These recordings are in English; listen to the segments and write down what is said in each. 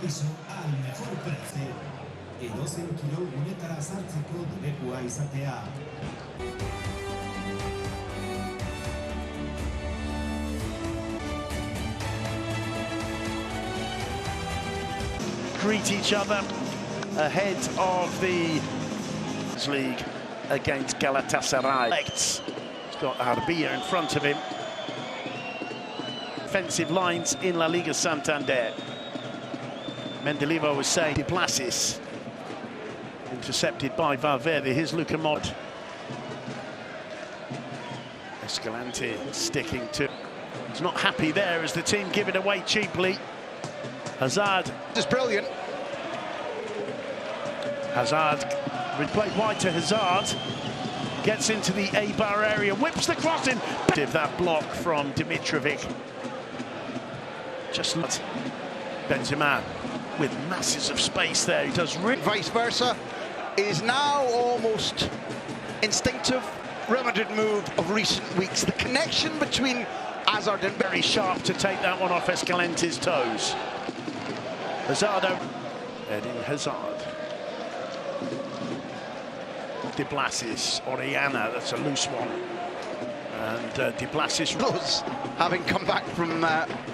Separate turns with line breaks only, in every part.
最初al mejor precio. Edozein kirol gunetara sartzeko debekua izatea.
Greet each other ahead of the League against Galatasaray. He's got Eibar in front of him. Offensive lines in LaLiga Santander. Mendeleevo was saying De Blasis intercepted by Valverde. Here's Luka Mod. Escalante sticking to. He's not happy there as the team give it away cheaply. Hazard
is brilliant.
Hazard replayed wide to Hazard. Gets into the Eibar area, whips the cross in. That block from Dimitrovic. Just Benzema with masses of space there. He does
vice versa. It is now almost instinctive Real Madrid move of recent weeks. The connection between Hazard and
very sharp to take that one off Escalante's toes. Hazard, Eden Hazard. De Blasis, Oriana, that's a loose one. And De Blasis,
having come back from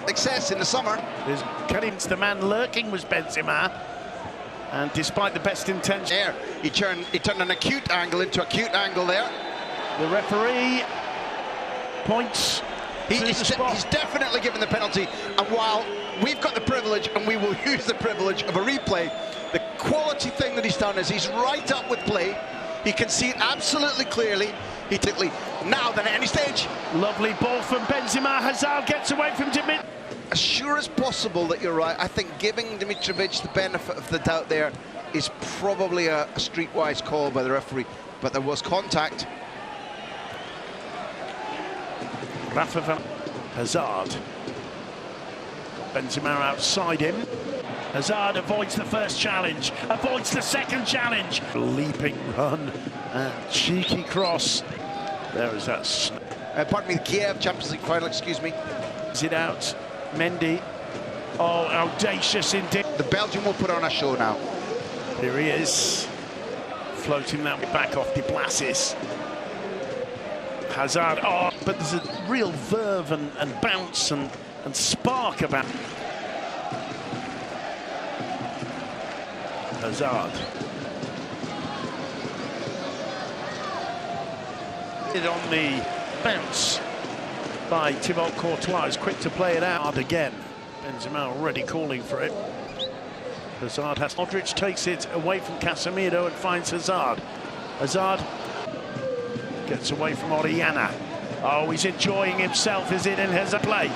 excess in the summer.
The man lurking was Benzema. And despite the best intention,
there, he turned an acute angle into a cute angle there.
The referee points.
He's definitely given the penalty, and while we've got the privilege, and we will use the privilege of a replay, the quality thing that he's done is he's right up with play. He can see it absolutely clearly. He typically now than at any stage.
Lovely ball from Benzema. Hazard gets away from Dimitrovic.
As sure as possible that you're right. I think giving Dimitrovic the benefit of the doubt there is probably a streetwise call by the referee, but there was contact.
Hazard. Benzema outside him. Hazard avoids the first challenge, avoids the second challenge. Leaping run and cheeky cross. There is that.
Pardon me, the Kiev Champions League final, excuse me.
Is it out? Mendy. Oh, audacious indeed.
The Belgian will put on a show now.
Here he is. Floating that back off De Blasis. Hazard, oh, but there's a real verve and bounce and spark about Hazard. On the bounce by Thibaut Courtois, is quick to play it out again. Benzema already calling for it. Hazard has. Modric takes it away from Casemiro and finds Hazard. Hazard gets away from Oriana. Oh, he's enjoying himself, is it, in his play?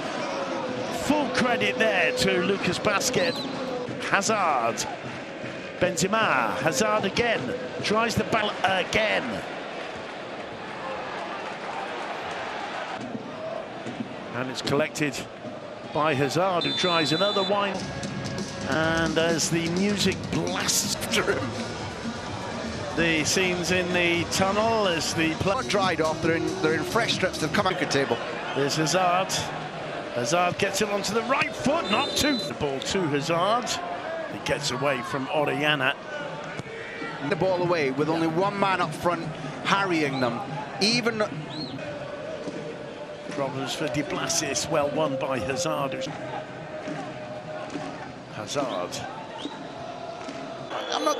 Full credit there to Lucas Basket. Hazard. Benzema. Hazard again. Tries the ball again. And it's collected by Hazard, who tries another one. And as the music blasts through him, the scenes in the tunnel as the
dried off, they're in fresh strips. They've come out the table.
There's Hazard. Hazard gets it onto the right foot, not to the ball to Hazard. He gets away from Oriana.
The ball away with only one man up front harrying them. Even
problems for De Blasis, well won by Hazard. Hazard.
I'm not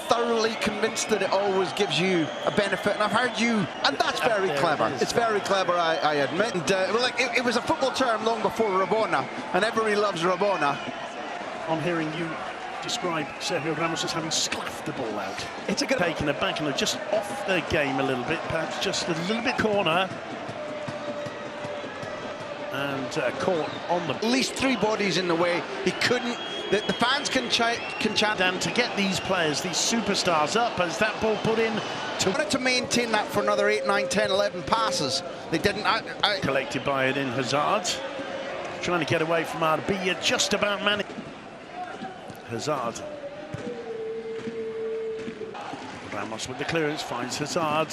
thoroughly convinced that it always gives you a benefit, and I've heard you, and that's very clever. It's very clever, I admit. And, it was a football term long before Rabona, and everybody loves Rabona.
I'm hearing you describe Sergio Ramos as having scuffed the ball out. It's a good taken aback and just off the game a little bit, perhaps just a little bit corner. And caught on the...
At least three bodies in the way. He couldn't... The fans can chant.
And to get these players, these superstars up as that ball put in...
Wanted to maintain that for another 8, 9, 10, 11 passes. They didn't...
Collected by Eden Hazard. Trying to get away from Eibar, just about managed. Hazard. Ramos with the clearance, finds Hazard.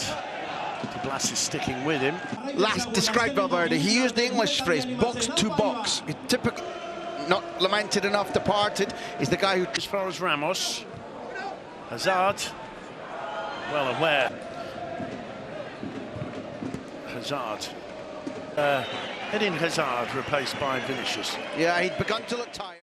De Blasis sticking with him.
Last described Valverde, he used the English phrase box to box. not lamented enough, departed, is the guy who...
As far as Ramos, Hazard, well aware. Hazard. Eden Hazard replaced by Vinicius.
Yeah, he'd begun to look tired.